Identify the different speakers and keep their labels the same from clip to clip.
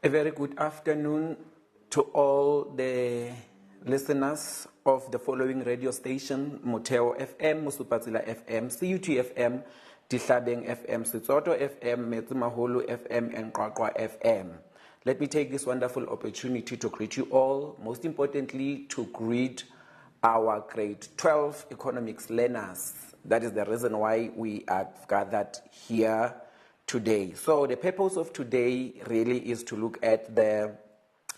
Speaker 1: A very good afternoon to all the listeners of the following radio station: Motheo FM, Musupatsila FM, CUT FM, Dihlabeng FM, Setsoto FM, Metsimaholo FM, and Qwaqwa FM. Let me take this wonderful opportunity to greet you all, most importantly to greet our grade 12 economics learners. That is the reason why we are gathered here today. So the purpose of today really is to look at the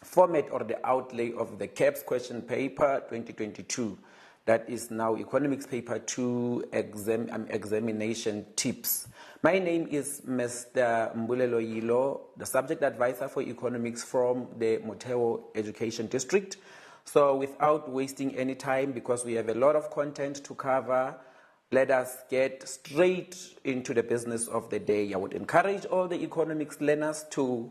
Speaker 1: format or the outlay of the CAPS question paper 2022. That is now Economics Paper 2 examination tips. My name is Mr. Mbulelo Yilo, the subject advisor for economics from the Motheo Education District. So without wasting any time, because we have a lot of content to cover, let us get straight into the business of the day. I would encourage all the economics learners to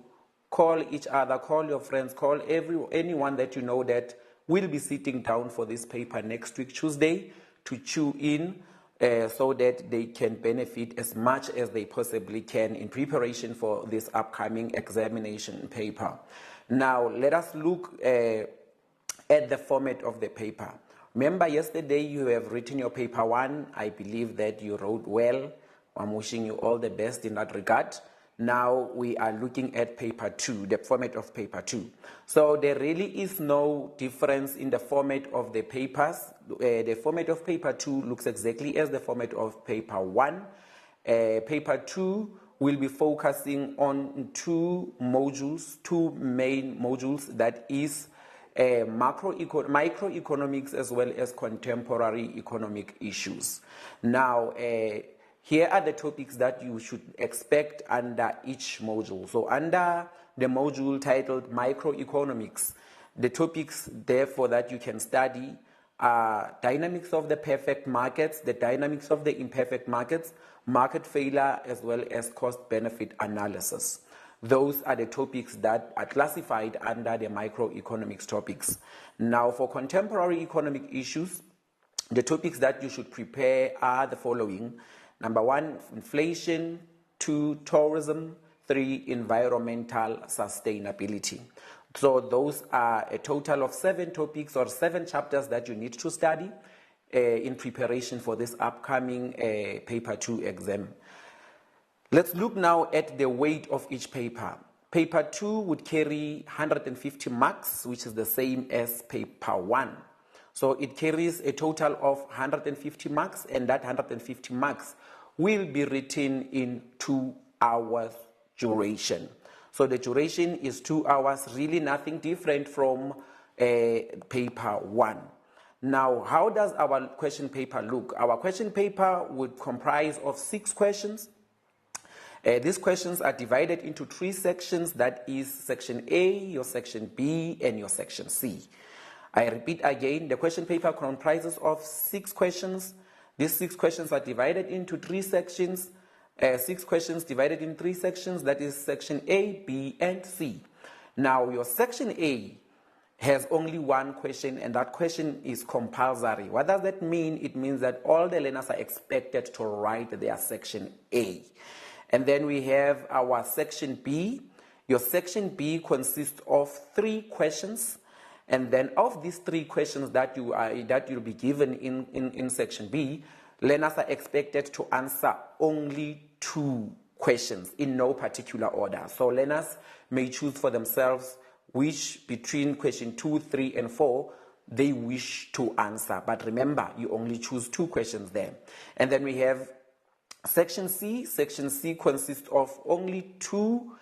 Speaker 1: call each other, call your friends, call anyone that you know that will be sitting down for this paper next week, Tuesday, to chew in so that they can benefit as much as they possibly can in preparation for this upcoming examination paper. Now, let us look at the format of the paper. Remember, yesterday you have written your paper 1. I believe that you wrote well. I'm wishing you all the best in that regard. Now we are looking at paper 2, the format of paper 2. So there really is no difference in the format of the papers. The format of paper 2 looks exactly as the format of paper 1. Paper 2 will be focusing on two main modules, that is microeconomics as well as contemporary economic issues. Now, here are the topics that you should expect under each module. So under the module titled Microeconomics, the topics therefore that you can study are dynamics of the perfect markets, the dynamics of the imperfect markets, market failure, as well as cost-benefit analysis. Those are the topics that are classified under the microeconomics topics. Now, for contemporary economic issues, the topics that you should prepare are the following. Number 1, inflation. 2, tourism. 3, environmental sustainability. So those are a total of 7 topics or 7 chapters that you need to study in preparation for this upcoming paper 2 exam. Let's look now at the weight of each paper. Paper 2 would carry 150 marks, which is the same as paper 1. So it carries a total of 150 marks, and that 150 marks will be written in 2 hours duration. So the duration is 2 hours, really nothing different from paper 1. Now, how does our question paper look? Our question paper would comprise of 6 questions. These questions are divided into 3 sections, that is section A, your section B, and your section C. I repeat again, the question paper comprises of 6 questions. These 6 questions are divided into 3 sections. 6 questions divided in 3 sections, that is section A, B, and C. Now, your section A has only 1 question, and that question is compulsory. What does that mean? It means that all the learners are expected to write their section A. And then we have our section B. Your section B consists of 3 questions. And then of these 3 questions that you'll be given in section B, learners are expected to answer only 2 questions in no particular order. So learners may choose for themselves which between question 2, 3, and 4 they wish to answer. But remember, you only choose 2 questions there. And then we have section C. Section C consists of only 2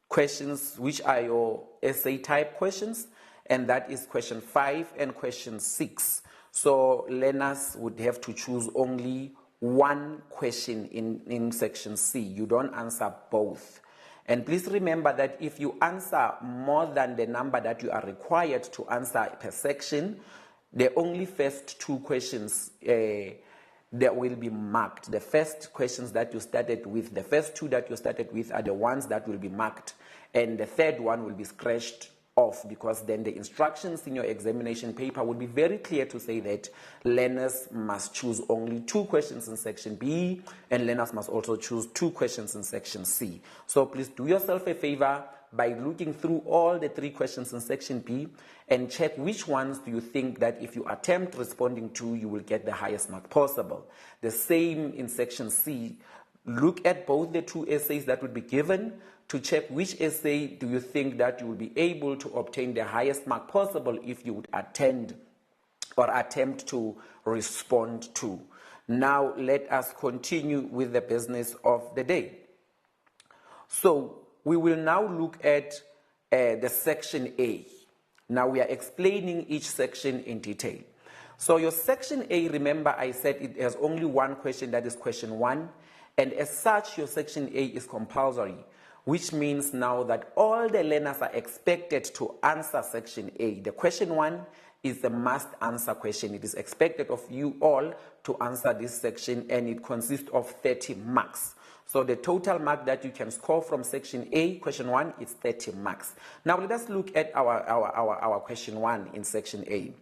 Speaker 1: questions, which are your essay type questions, and that is question 5 and question 6. So learners would have to choose only 1 question in section C. You don't answer both. And please remember that if you answer more than the number that you are required to answer per section, the only first 2 questions that will be marked. The first questions that you started with, the first 2 that you started with are the ones that will be marked, and the third one will be scratched off, because then the instructions in your examination paper will be very clear to say that learners must choose only 2 questions in section B, and learners must also choose 2 questions in section C. So please do yourself a favor, by looking through all the 3 questions in section B and check which ones do you think that if you attempt responding to, you will get the highest mark possible. The same in section C. Look at both the 2 essays that would be given to check which essay do you think that you will be able to obtain the highest mark possible if you would attend or attempt to respond to. Now, let us continue with the business of the day. So, we will now look at the section A. Now, we are explaining each section in detail. So, your section A, remember I said it has only one question, that is question 1. And as such, your section A is compulsory, which means now that all the learners are expected to answer section A. The question 1 is the must answer question. It is expected of you all to answer this section, and it consists of 30 marks. So the total mark that you can score from section A, question 1, is 30 marks. Now let us look at our question 1 in section A.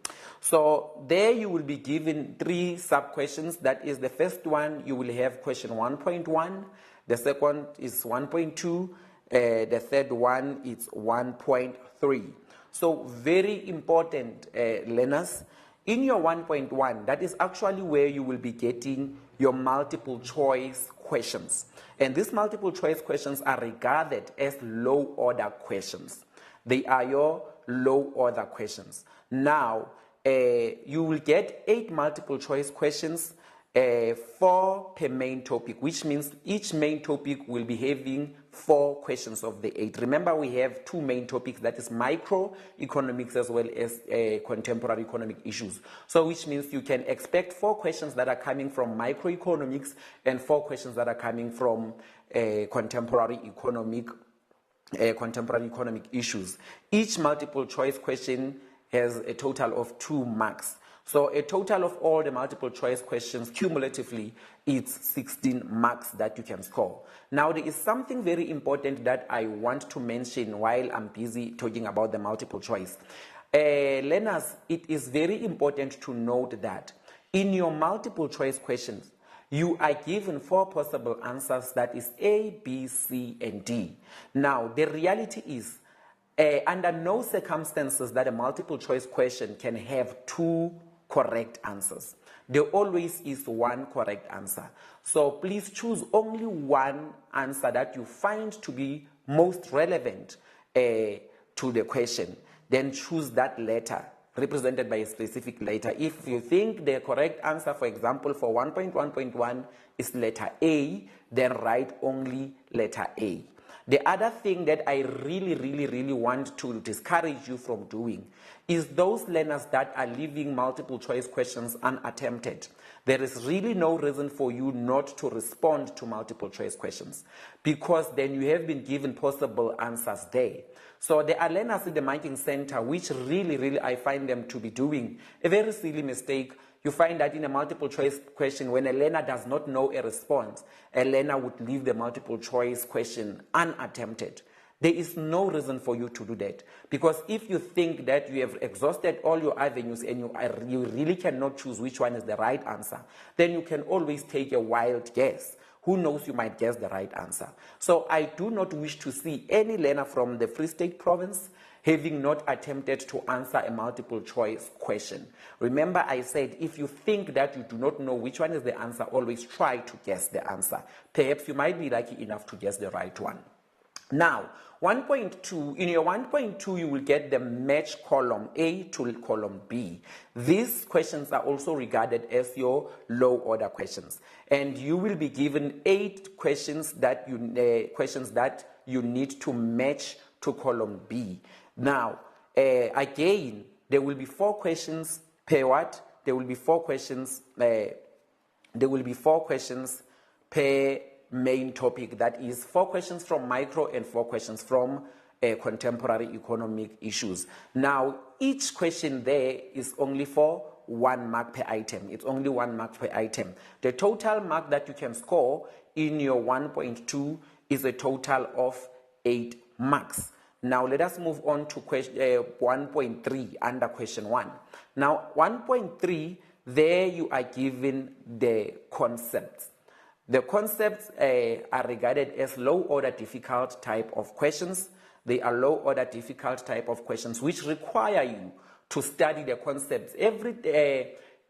Speaker 1: So there you will be given 3 sub-questions. That is, the first one, you will have question 1.1. The second is 1.2. The third one is 1.3. So very important, learners. In your 1.1, that is actually where you will be getting your multiple choice questions. And these multiple choice questions are regarded as low order questions. They are your low order questions. Now, you will get 8 multiple choice questions, 4 per main topic, which means each main topic will be having 4 questions of the 8. Remember, we have 2 main topics, that is microeconomics as well as contemporary economic issues. So which means you can expect 4 questions that are coming from microeconomics and 4 questions that are coming from contemporary economic issues. Each multiple choice question has a total of 2 marks. So a total of all the multiple choice questions cumulatively is 16 marks that you can score. Now there is something very important that I want to mention while I'm busy talking about the multiple choice. Learners, it is very important to note that in your multiple choice questions, you are given 4 possible answers, that is A, B, C, and D. Now the reality is, under no circumstances that a multiple choice question can have 2 correct answers. There always is 1 correct answer. So please choose only 1 answer that you find to be most relevant to the question. Then choose that letter represented by a specific letter. If you think the correct answer, for example, for 1.1.1 is letter A, then write only letter A. The other thing that I really want to discourage you from doing is those learners that are leaving multiple choice questions unattempted. There is really no reason for you not to respond to multiple choice questions, because then you have been given possible answers there. So there are learners in the Marking Center which really I find them to be doing a very silly mistake. You find that in a multiple choice question, when a learner does not know a response, a learner would leave the multiple choice question unattempted. There is no reason for you to do that, because if you think that you have exhausted all your avenues and you really cannot choose which one is the right answer, then you can always take a wild guess. Who knows, you might guess the right answer. So I do not wish to see any learner from the Free State Province having not attempted to answer a multiple choice question. Remember, I said if you think that you do not know which one is the answer, always try to guess the answer. Perhaps you might be lucky enough to guess the right one. Now, 1.2, in your 1.2, you will get the match column A to column B. These questions are also regarded as your low order questions. And you will be given 8 questions that you need to match to column B. Now, again, there will be 4 questions per what? There will be 4 questions. There will be 4 questions per main topic. That is 4 questions from micro and 4 questions from contemporary economic issues. Now, each question there is only for 1 mark per item. It's only 1 mark per item. The total mark that you can score in your 1.2 is a total of 8 marks. Now, let us move on to question 1.3 under question 1. Now, 1.3, there you are given the concepts. The concepts are regarded as low order difficult type of questions. They are low order difficult type of questions which require you to study the concepts.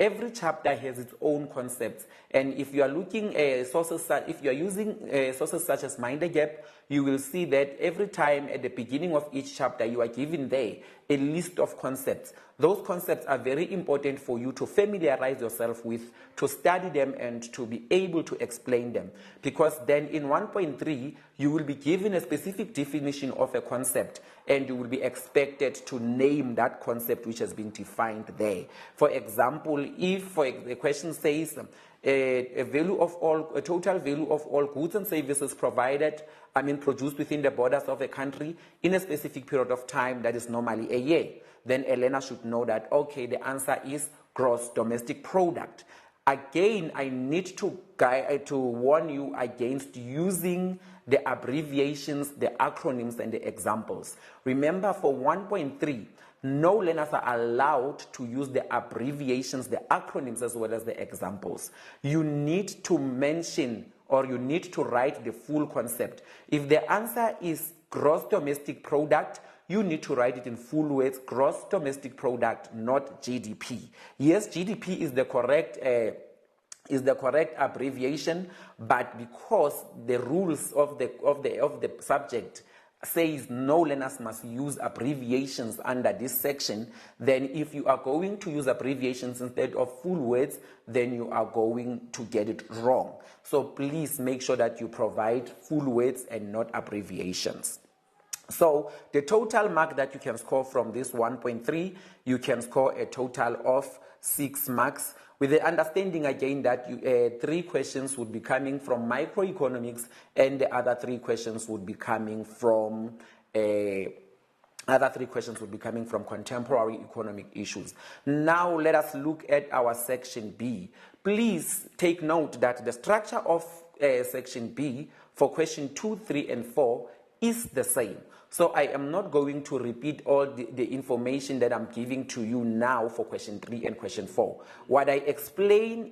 Speaker 1: Every chapter has its own concepts, and if you are looking if you are using sources such as MinderGap, you will see that every time at the beginning of each chapter you are given there a list of concepts. Those concepts are very important for you to familiarize yourself with, to study them, and to be able to explain them. Because then in 1.3, you will be given a specific definition of a concept, and you will be expected to name that concept which has been defined there. For example, if the question says a total value of all goods and services produced within the borders of a country in a specific period of time that is normally a year, then a learner should know that, okay, the answer is gross domestic product. Again, I need to warn you against using the abbreviations, the acronyms, and the examples. Remember, for 1.3, no learners are allowed to use the abbreviations, the acronyms, as well as the examples. You need to mention, or you need to write the full concept. If the answer is gross domestic product, you need to write it in full words, gross domestic product, not GDP. Yes, GDP is the correct abbreviation, but because the rules of the subject says no learners must use abbreviations under this section, then if you are going to use abbreviations instead of full words, then you are going to get it wrong. So please make sure that you provide full words and not abbreviations. So the total mark that you can score from this 1.3, you can score a total of 6 marks, with the understanding again that 3 questions would be coming from microeconomics, and the other 3 questions would be coming from contemporary economic issues. Now let us look at our section B. Please take note that the structure of section B for question 2, 3, and 4 is the same. So I am not going to repeat all the information that I'm giving to you now for question 3 and question 4. What I explain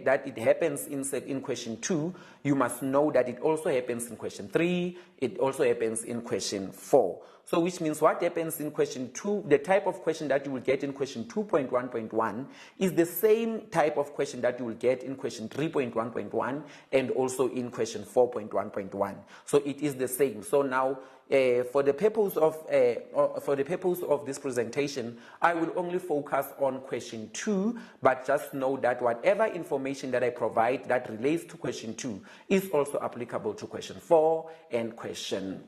Speaker 1: that it happens in question 2, you must know that it also happens in question 3, it also happens in question 4. So which means what happens in question 2, the type of question that you will get in question 2.1.1 is the same type of question that you will get in question 3.1.1 and also in question 4.1.1. So it is the same. So now for the purpose of this presentation, I will only focus on question 2, but just know that whatever information that I provide that relates to question 2 is also applicable to question 4 and question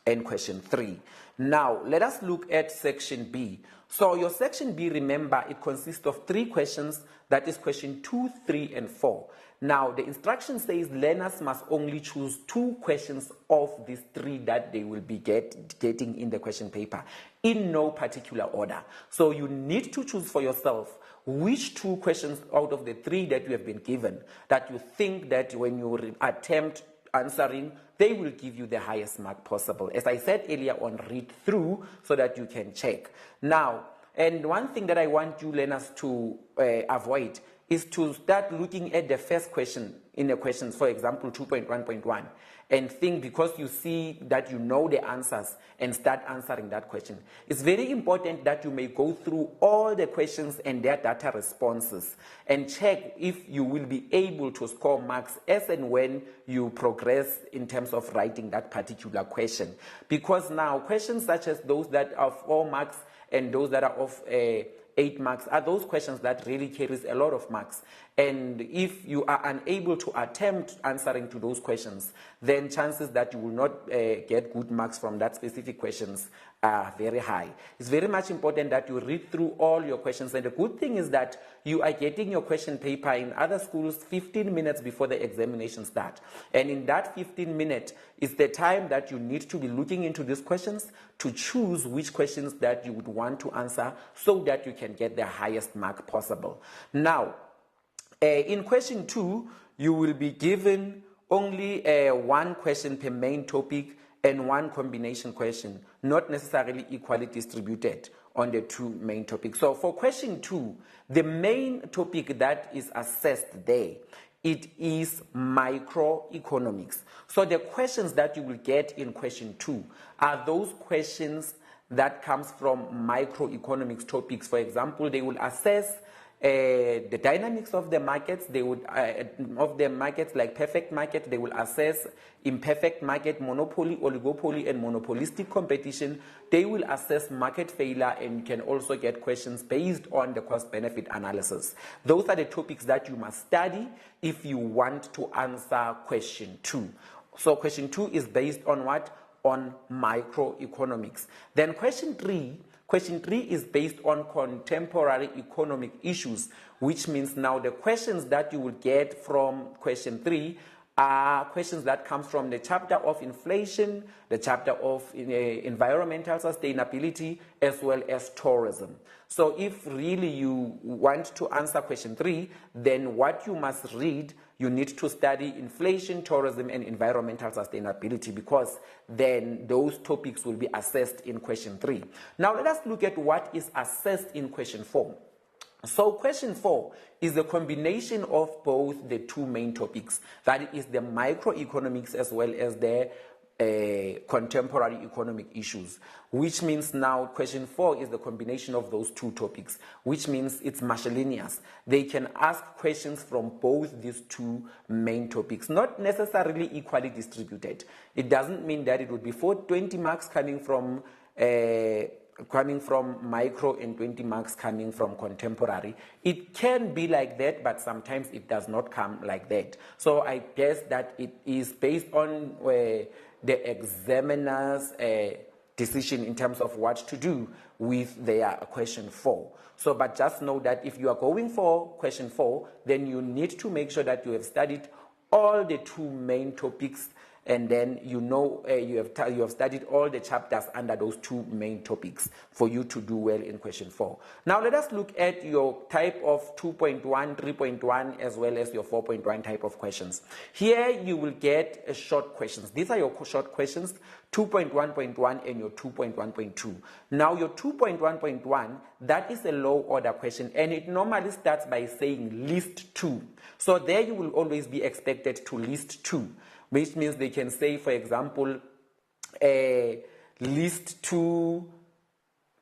Speaker 1: 3. Now, let us look at section B. So your section B, remember, it consists of 3 questions, that is question 2, 3, and 4. Now, the instruction says learners must only choose 2 questions of these 3 that they will be getting in the question paper, in no particular order. So you need to choose for yourself which 2 questions out of the 3 that you have been given that you think that when you attempt answering, they will give you the highest mark possible. As I said earlier on, read through so that you can check. Now, and one thing that I want you learners to avoid is to start looking at the first question in the questions, for example, 2.1.1, and think because you see that you know the answers and start answering that question. It's very important that you may go through all the questions and their data responses and check if you will be able to score marks as and when you progress in terms of writing that particular question. Because now questions such as those that are 4 marks and those that are of 8 marks are those questions that really carries a lot of marks. And if you are unable to attempt answering to those questions, then chances that you will not get good marks from that specific questions are very high. It's very much important that you read through all your questions. And the good thing is that you are getting your question paper in other schools 15 minutes before the examination start. And in that 15 minutes is the time that you need to be looking into these questions to choose which questions that you would want to answer so that you can get the highest mark possible. Now, in question 2, you will be given only 1 question per main topic and 1 combination question, not necessarily equally distributed on the 2 main topics. So for question 2, the main topic that is assessed there it is microeconomics. So the questions that you will get in question 2 are those questions that comes from microeconomics topics. For example, they will assess the dynamics of the markets. They would of the markets like perfect market. They will assess imperfect market, monopoly, oligopoly, and monopolistic competition. They will assess market failure, and you can also get questions based on the cost-benefit analysis. Those are the topics that you must study if you want to answer question 2. So question 2 is based on what? On microeconomics. Then question 3 is based on contemporary economic issues, which means now the questions that you will get from question 3 are questions that comes from the chapter of inflation, the chapter of environmental sustainability, as well as tourism. So if really you want to answer question 3, then what you must read, you need to study inflation, tourism, and environmental sustainability, because then those topics will be assessed in question 3. Now let us look at what is assessed in question 4. So question 4 is a combination of both the two main topics, that is the microeconomics as well as the contemporary economic issues, which means now question 4 is the combination of those two topics, which means it's miscellaneous. They can ask questions from both these two main topics, not necessarily equally distributed. It doesn't mean that it would be 20 marks coming from micro and 20 marks coming from contemporary. It can be like that, but sometimes it does not come like that. So I guess that it is based on the examiner's decision in terms of what to do with their question 4. So, but just know that if you are going for question 4, then you need to make sure that you have studied all the two main topics, and then you know you have studied all the chapters under those two main topics for you to do well in question 4. Now let us look at your type of 2.1, 3.1, as well as your 4.1 type of questions. Here you will get short questions. These are your short questions, 2.1.1 and your 2.1.2. Now your 2.1.1, that is a low order question, and it normally starts by saying list 2. So there you will always be expected to list 2. Which means they can say, for example, list 2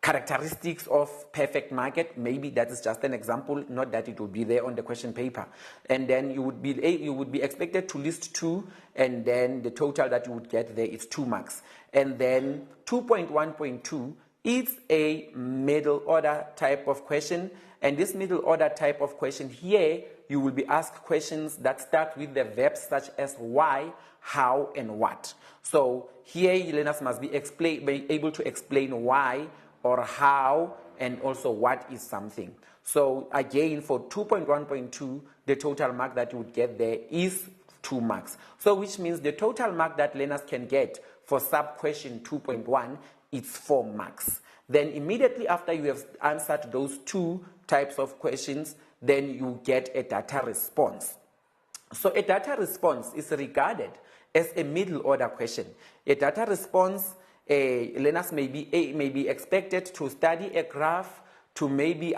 Speaker 1: characteristics of perfect market. Maybe that is just an example, not that it will be there on the question paper. And then you would be expected to list 2, and then the total that you would get there is 2 marks. And then 2.1.2 is a middle order type of question, and this middle order type of question here, you will be asked questions that start with the verbs such as why, how, and what. So here learners must be able to explain why or how and also what is something. So again, for 2.1.2, the total mark that you would get there is 2 marks. So which means the total mark that learners can get for sub-question 2.1 is 4 marks. Then immediately after you have answered those two types of questions, then you get a data response. So a data response is regarded as a middle order question. A data response, learners may be expected to study a graph, to maybe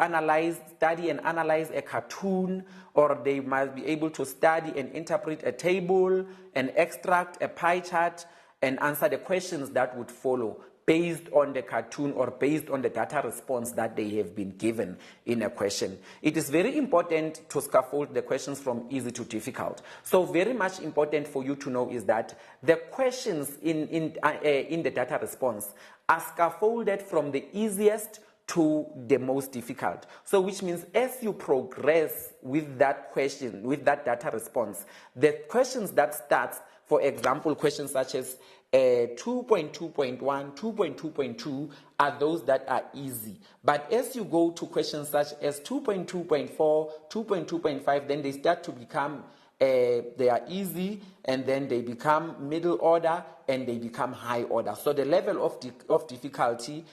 Speaker 1: study and analyze a cartoon, or they must be able to study and interpret a table, and extract a pie chart, and answer the questions that would follow based on the cartoon or based on the data response that they have been given in a question. It is very important to scaffold the questions from easy to difficult. So very much important for you to know is that the questions in the data response are scaffolded from the easiest to the most difficult. So which means as you progress with that question, with that data response, the questions that starts, for example, questions such as 2.2.1, 2.2.2 are those that are easy. But as you go to questions such as 2.2.4, 2.2.5, then they start to become, they are easy, and then they become middle order, and they become high order. So the level of difficulty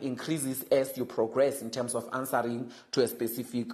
Speaker 1: increases as you progress in terms of answering to a specific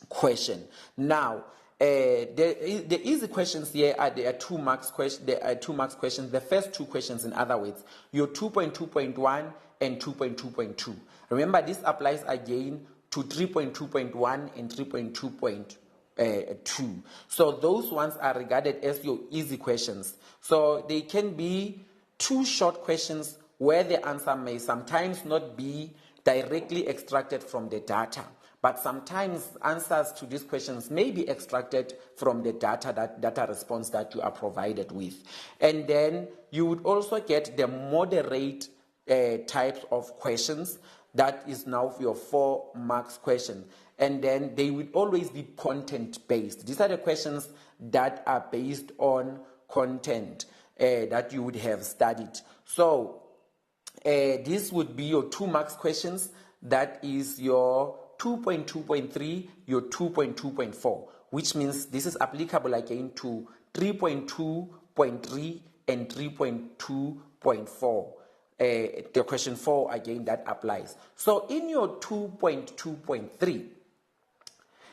Speaker 1: question. Now, the easy questions here are 2 marks questions. There are 2 marks questions. The first 2 questions, in other words, your 2.2.1 and 2.2.2. Remember, this applies again to 3.2.1 and 3.2.2. 2. So those ones are regarded as your easy questions. So they can be 2 short questions where the answer may sometimes not be directly extracted from the data, but sometimes answers to these questions may be extracted from the data response that you are provided with. And then you would also get the moderate types of questions. That is now your 4 marks question. And then they will always be content based. These are the questions that are based on content that you would have studied. So this would be your 2 marks questions. That is your 2.2.3, your 2.2.4, which means this is applicable again to 3.2.3 and 3.2.4. The question 4 again that applies. So in your 2.2.3,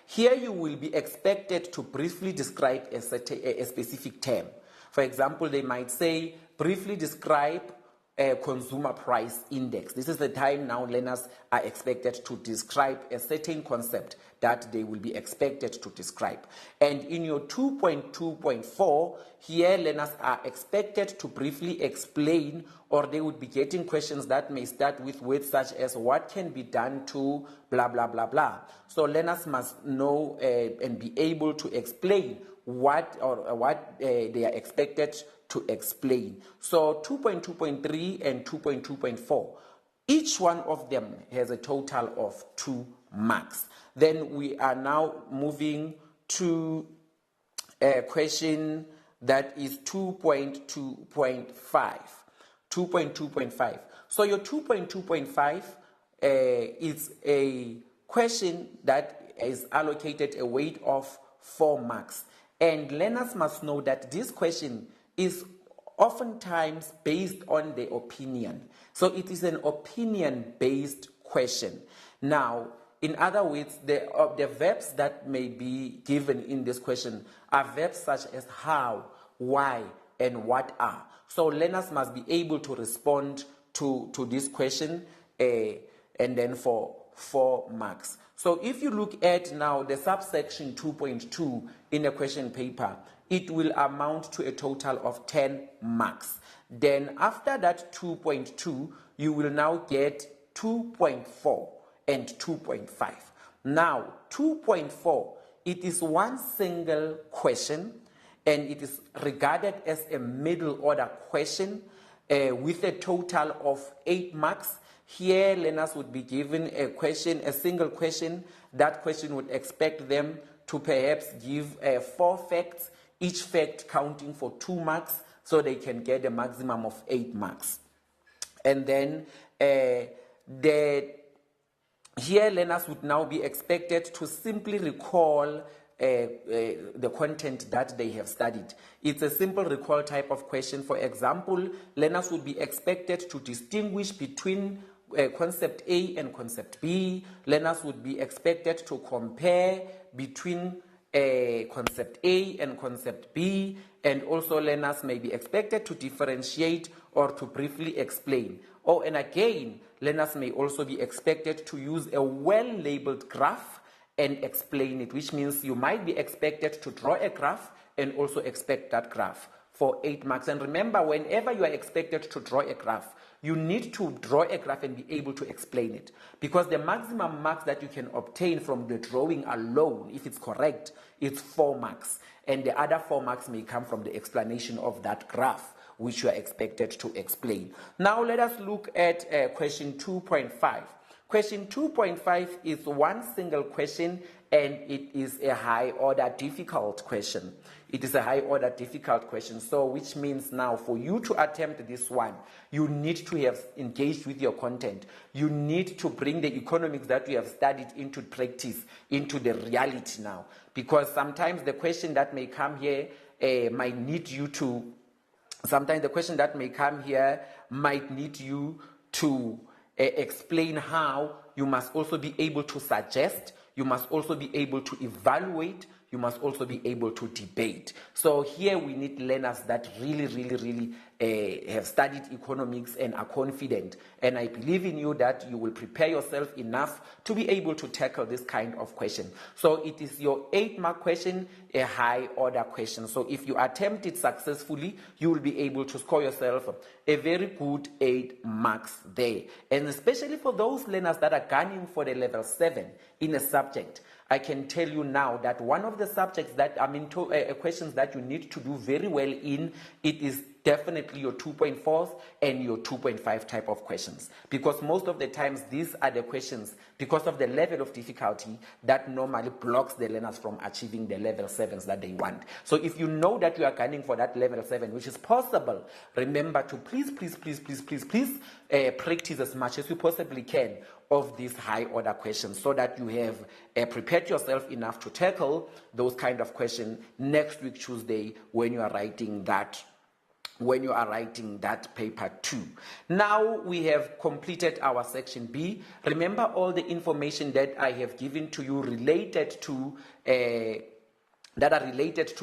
Speaker 1: here you will be expected to briefly describe a specific term. For example, they might say briefly describe a consumer price index. This is the time now learners are expected to describe a certain concept that they will be expected to describe. And in your 2.2.4, here learners are expected to briefly explain, or they would be getting questions that may start with words such as what can be done to blah, blah, blah, blah. So learners must know and be able to explain what they are expected to explain. So 2.2.3 and 2.2.4, each one of them has a total of 2 marks. Then we are now moving to a question that is 2.2.5. 2.2.5. So your 2.2.5 is a question that is allocated a weight of 4 marks. And learners must know that this question is oftentimes based on the opinion. So it is an opinion-based question. Now, in other words, the verbs that may be given in this question are verbs such as how, why, and what are. So learners must be able to respond to this question and then for 4 marks. So if you look at now the subsection 2.2 in the question paper, it will amount to a total of 10 marks. Then after that 2.2, you will now get 2.4 and 2.5. Now 2.4, it is one single question, and it is regarded as a middle order question with a total of 8 marks. Here learners would be given a question, a single question. That question would expect them to perhaps give 4 facts, each fact counting for 2 marks, so they can get a maximum of 8 marks. And then here learners would now be expected to simply recall the content that they have studied. It's a simple recall type of question. For example, learners would be expected to distinguish between concept A and concept B. Learners would be expected to compare between concept A and concept B, and also learners may be expected to differentiate or to briefly explain. Oh, and again, learners may also be expected to use a well-labeled graph and explain it, which means you might be expected to draw a graph and also expect that graph for 8 marks. And remember, whenever you are expected to draw a graph, you need to draw a graph and be able to explain it, because the maximum marks that you can obtain from the drawing alone, if it's correct, it's 4 marks. And the other 4 marks may come from the explanation of that graph, which you are expected to explain. Now let us look at question 2.5. Question 2.5 is one single question, and it is a high order difficult question. It is a high order difficult question. So which means now for you to attempt this one, you need to have engaged with your content. You need to bring the economics that you have studied into practice, into the reality now. Because sometimes the question that may come here might need you to explain how. You must also be able to suggest. You must also be able to evaluate. you must also be able to debate. So here we need learners that really have studied economics and are confident. And I believe in you that you will prepare yourself enough to be able to tackle this kind of question. So it is your 8-mark question, a high order question. So if you attempt it successfully, you will be able to score yourself a very good 8 marks there. And especially for those learners that are gunning for the level 7 in a subject, I can tell you now that one of the subjects that questions that you need to do very well in, it is definitely your 2.4s and your 2.5 type of questions, because most of the times these are the questions, because of the level of difficulty, that normally blocks the learners from achieving the level 7s that they want. So if you know that you are gunning for that level 7, which is possible, remember to please practice as much as you possibly can of these high order questions, so that you have prepared yourself enough to tackle those kind of questions next week Tuesday when you are writing that paper 2. Now we have completed our section B. Remember, all the information that I have given to you related to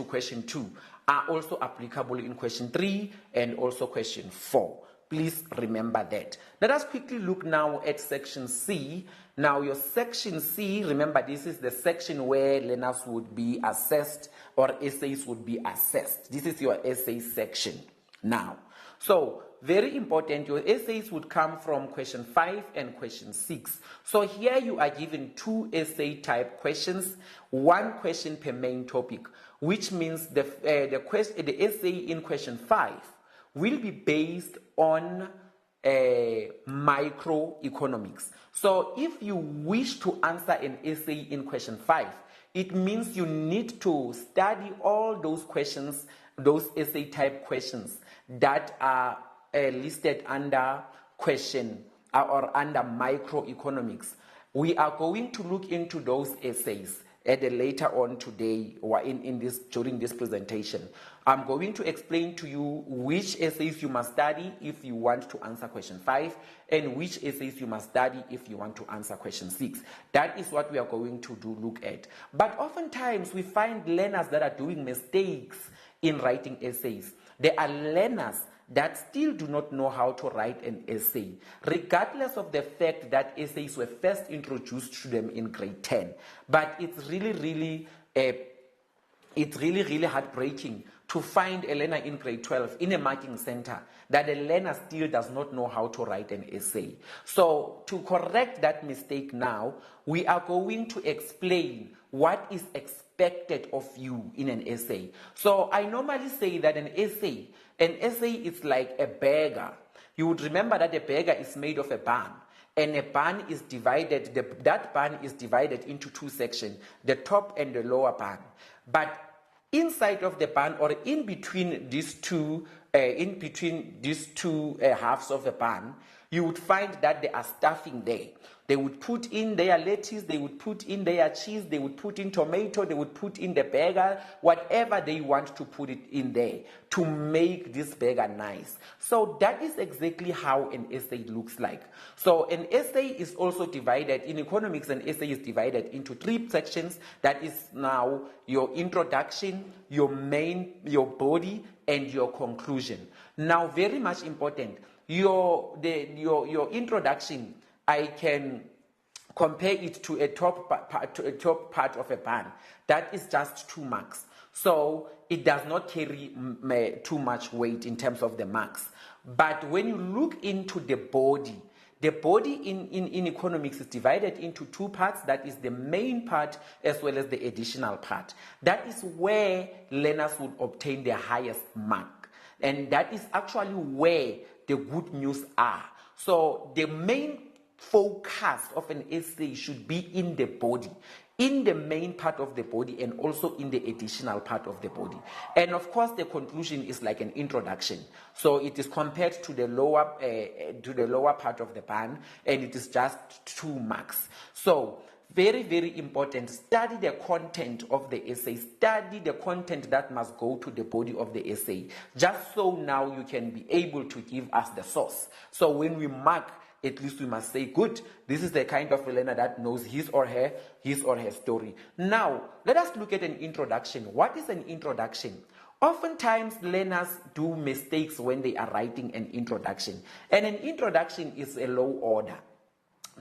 Speaker 1: question 2 are also applicable in question 3 and also question 4. Please remember that. Let us quickly look now at section C. Now your section C, remember, this is the section where learners would be assessed, or essays would be assessed. This is your essay section now. So very important, your essays would come from question 5 and question 6. So here you are given 2 essay type questions, 1 question per main topic, which means the essay in question 5 will be based on microeconomics. So if you wish to answer an essay in question 5, it means you need to study all those questions, those essay type questions that are listed under question or under microeconomics. We are going to look into those essays at a later on today, or during this presentation. I'm going to explain to you which essays you must study if you want to answer question 5, and which essays you must study if you want to answer question 6. That is what we are going to look at. But oftentimes we find learners that are doing mistakes in writing essays. There are learners that still do not know how to write an essay, regardless of the fact that essays were first introduced to them in grade 10. But it's really heartbreaking to find a learner in grade 12 in a marking center that the learner still does not know how to write an essay. So to correct that mistake now, we are going to explain what is expected of you in an essay. So I normally say that an essay is like a burger. You would remember that a burger is made of a bun, and a bun is divided, that bun is divided into 2 sections, the top and the lower bun. But inside of the bun, or in between these two halves of the bun, you would find that there are stuffing there. They would put in their lettuce, they would put in their cheese, they would put in tomato, they would put in the burger, whatever they want to put it in there to make this burger nice. So that is exactly how an essay looks like. So an essay is also divided, in economics, an essay is divided into 3 sections. That is now your introduction, your body, and your conclusion. Now, very much important, your introduction, I can compare it to a top part of a bun. That is just 2 marks. So it does not carry too much weight in terms of the marks. But when you look into the body in economics is divided into 2 parts. That is the main part as well as the additional part. That is where learners would obtain their highest mark. And that is actually where the good news are. So the main focus of an essay should be in the body, in the main part of the body, and also in the additional part of the body. And of course, the conclusion is like an introduction. So it is compared to the lower part of the bun, and it is just 2 marks. So very, very important. Study the content of the essay. Study the content that must go to the body of the essay. Just so now you can be able to give us the source. So when we mark, at least we must say, good, this is the kind of learner that knows his or her story. Now, let us look at an introduction. What is an introduction? Oftentimes, learners do mistakes when they are writing an introduction. And an introduction is a low order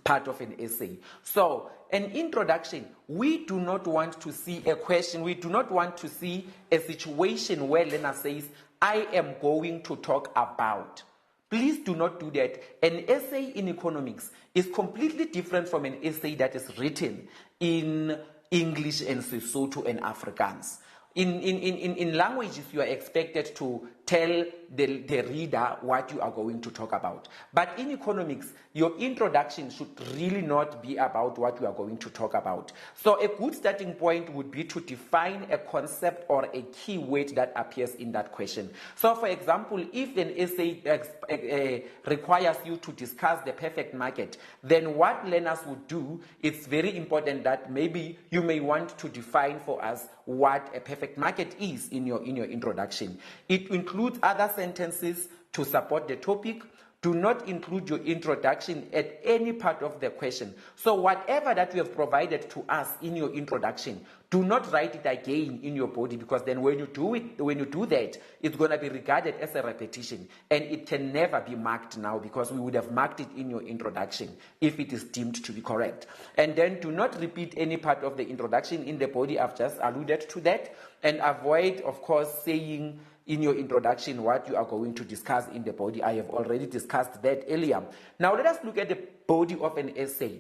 Speaker 1: part of an essay. So, an introduction, we do not want to see a question, we do not want to see a situation where learner says, I am going to talk about. Please do not do that. An essay in economics is completely different from an essay that is written in English and Sesotho and Afrikaans. In languages, you are expected to tell the reader what you are going to talk about. But in economics, your introduction should really not be about what you are going to talk about. So a good starting point would be to define a concept or a keyword that appears in that question. So for example, if an essay requires you to discuss the perfect market, then what learners would do, it's very important that maybe you may want to define for us what a perfect market is in your introduction. It includes other sentences to support the topic. Do not include your introduction at any part of the question. So whatever that you have provided to us in your introduction, do not write it again in your body, because then when you do that, it's going to be regarded as a repetition, and it can never be marked now, because we would have marked it in your introduction if it is deemed to be correct. And then do not repeat any part of the introduction in the body. I've just alluded to that. And avoid, of course, saying in your introduction what you are going to discuss in the body. I have already discussed that earlier. Now let us look at the body of an essay.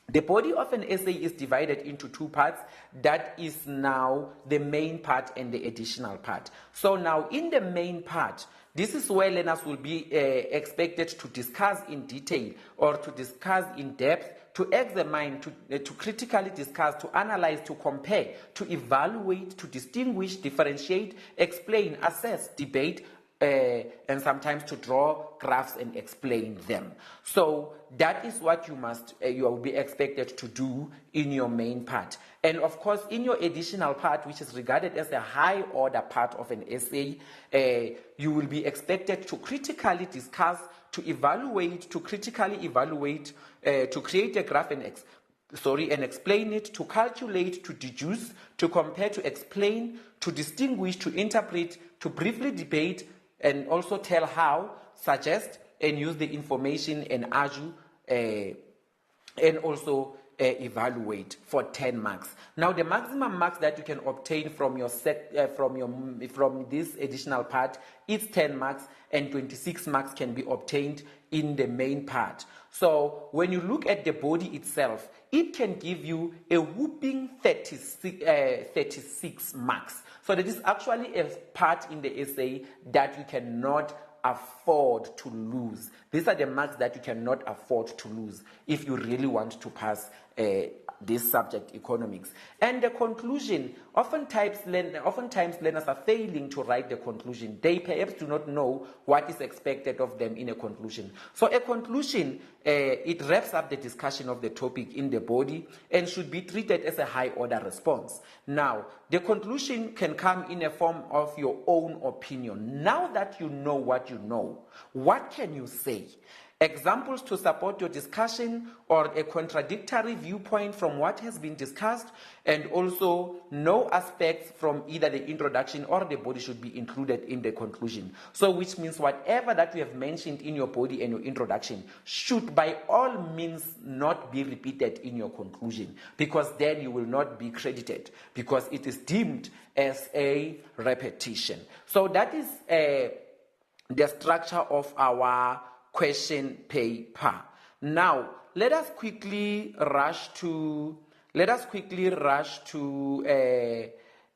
Speaker 1: The body of an essay is divided into two parts. That is now the main part and the additional part. So now in the main part, this is where learners will be expected to discuss in detail or to discuss in depth, to examine, to critically discuss, to analyze, to compare, to evaluate, to distinguish, differentiate, explain, assess, debate, and sometimes to draw graphs and explain them. So that is what you will be expected to do in your main part. And of course, in your additional part, which is regarded as a high order part of an essay, you will be expected to critically discuss, to evaluate, to critically evaluate, to create a graph and explain it, to calculate, to deduce, to compare, to explain, to distinguish, to interpret, to briefly debate, and also tell how, suggest, and use the information and argue, and also evaluate for 10 marks. Now, the maximum marks that you can obtain from your from this additional part is 10 marks, and 26 marks can be obtained in the main part. So when you look at the body itself, it can give you a whooping 36 marks. So that is actually a part in the essay that you cannot afford to lose. These are the marks that you cannot afford to lose if you really want to pass this subject, economics. And the conclusion, oftentimes learners are failing to write the conclusion. They perhaps do not know what is expected of them in a conclusion. So a conclusion, it wraps up the discussion of the topic in the body and should be treated as a high order response. Now, the conclusion can come in a form of your own opinion. Now that you know what you know, what can you say? Examples to support your discussion, or a contradictory viewpoint from what has been discussed, and also no aspects from either the introduction or the body should be included in the conclusion. So which means whatever that you have mentioned in your body and your introduction should by all means not be repeated in your conclusion, because then you will not be credited, because it is deemed as a repetition. So that is the structure of our question paper. Now, let us quickly rush to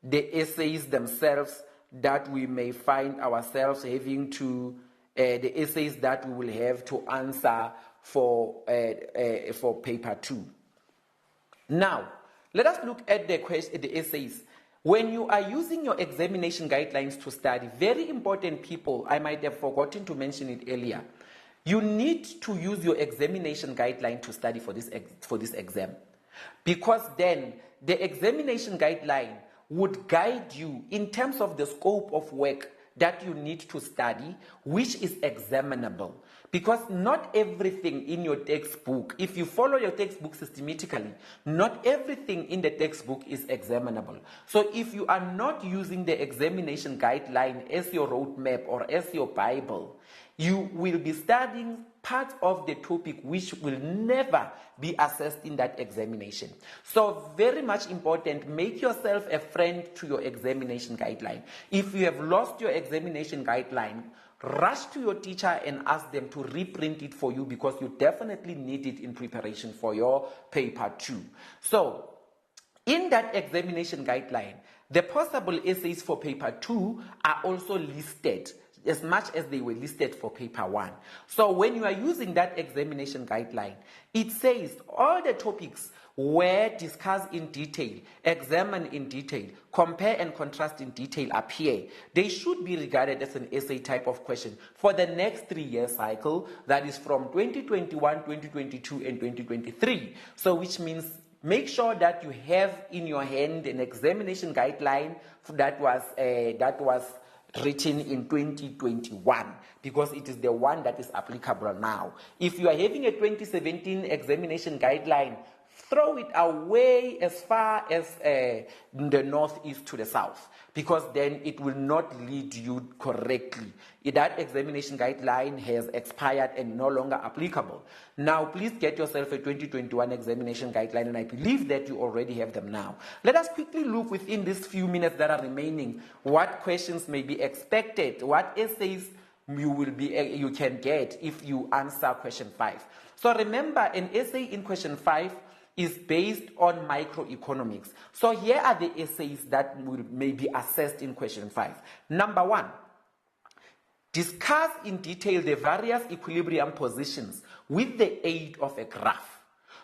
Speaker 1: the essays themselves that we may find ourselves having to, the essays that we will have to answer for paper 2. Now, let us look at the essays. When you are using your examination guidelines to study, very important people, I might have forgotten to mention it earlier, you need to use your examination guideline to study for this exam, because then the examination guideline would guide you in terms of the scope of work that you need to study, which is examinable. because not everything in your textbook, if you follow your textbook systematically, not everything in the textbook is examinable. So if you are not using the examination guideline as your roadmap or as your Bible, you will be studying part of the topic which will never be assessed in that examination. So very much important, make yourself a friend to your examination guideline. If you have lost your examination guideline, rush to your teacher and ask them to reprint it for you, because you definitely need it in preparation for your paper 2. So in that examination guideline, the possible essays for paper 2 are also listed as much as they were listed for paper 1. So when you are using that examination guideline, it says all the topics were discussed in detail, examined in detail, compare and contrast in detail appear. They should be regarded as an essay type of question for the next 3-year cycle, that is from 2021, 2022, and 2023. So which means make sure that you have in your hand an examination guideline that was written in 2021, because it is the one that is applicable now. If you are having a 2017 examination guideline, throw it away as far as the northeast to the south, because then it will not lead you correctly. That examination guideline has expired and no longer applicable. Now, please get yourself a 2021 examination guideline, and I believe that you already have them now. Let us quickly look within these few minutes that are remaining what questions may be expected, what essays you can get if you answer question 5. So remember, an essay in question 5 is based on microeconomics. So here are the essays that may be assessed in question 5. Number 1, discuss in detail the various equilibrium positions with the aid of a graph.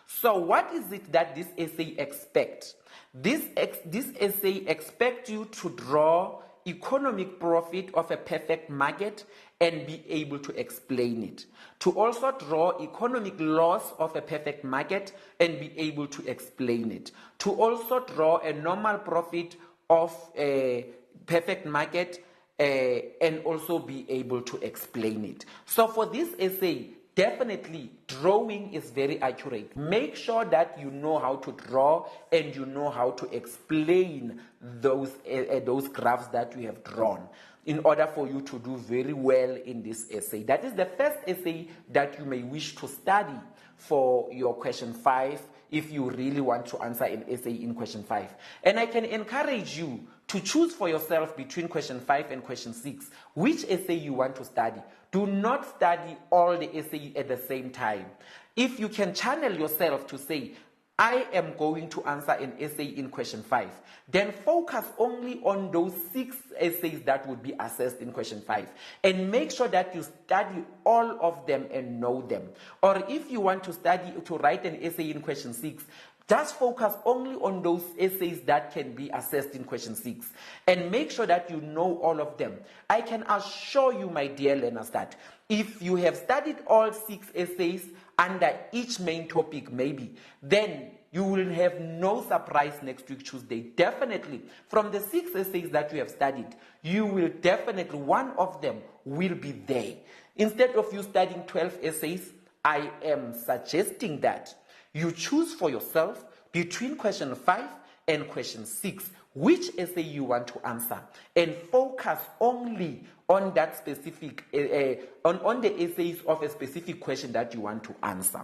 Speaker 1: So what is it that this essay expects? This essay expects you to draw economic profit of a perfect market and be able to explain it. To also draw economic loss of a perfect market and be able to explain it. To also draw a normal profit of a perfect market and also be able to explain it. So for this essay, definitely drawing is very accurate. Make sure that you know how to draw and you know how to explain those graphs that you have drawn in order for you to do very well in this essay. That is the first essay that you may wish to study for your question 5 if you really want to answer an essay in question 5. And I can encourage you to choose for yourself between question 5 and question 6 which essay you want to study. Do not study all the essays at the same time. If you can channel yourself to say, I am going to answer an essay in question 5, then focus only on those 6 essays that would be assessed in question 5 and make sure that you study all of them and know them. Or if you want to write an essay in question 6, just focus only on those essays that can be assessed in question 6 and make sure that you know all of them. I can assure you, my dear learners, that if you have studied all 6 essays under each main topic maybe, then you will have no surprise next week Tuesday. Definitely, from the 6 essays that you have studied, you will definitely, one of them will be there. Instead of you studying 12 essays, I am suggesting that you choose for yourself between question 5 and question 6 which essay you want to answer and focus only on that specific on the essays of a specific question that you want to answer.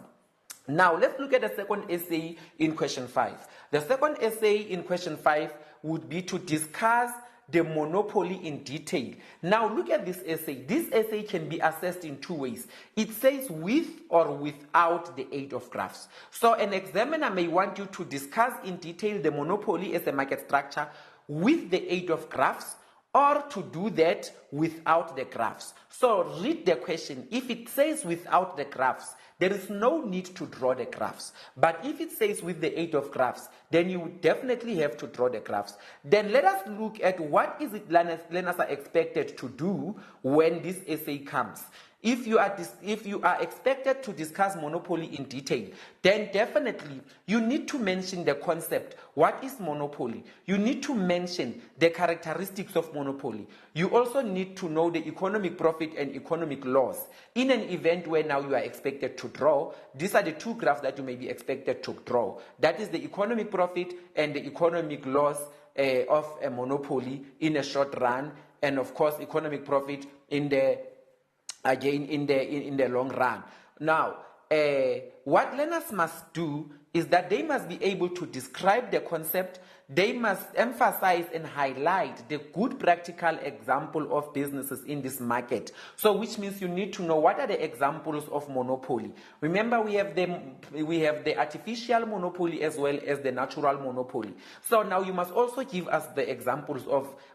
Speaker 1: Now let's look at the second essay in question 5. The second essay in question 5 would be to discuss the monopoly in detail. Now look at this essay. This essay can be assessed in 2 ways. It says with or without the aid of graphs. So an examiner may want you to discuss in detail the monopoly as a market structure with the aid of graphs, or to do that without the graphs. So read the question. If it says without the graphs, there is no need to draw the graphs. But if it says with the aid of graphs, then you would definitely have to draw the graphs. Then let us look at what is it learners are expected to do when this essay comes. If you are expected to discuss monopoly in detail, then definitely you need to mention the concept. What is monopoly? You need to mention the characteristics of monopoly. You also need to know the economic profit and economic loss. In an event where now you are expected to draw, these are the two graphs that you may be expected to draw. That is the economic profit and the economic loss of a monopoly in a short run, and of course economic profit in the long run. Now, what learners must do is that they must be able to describe the concept. They must emphasize and highlight the good practical example of businesses in this market. So, which means you need to know what are the examples of monopoly. Remember, we have the artificial monopoly as well as the natural monopoly. So now you must also give us the examples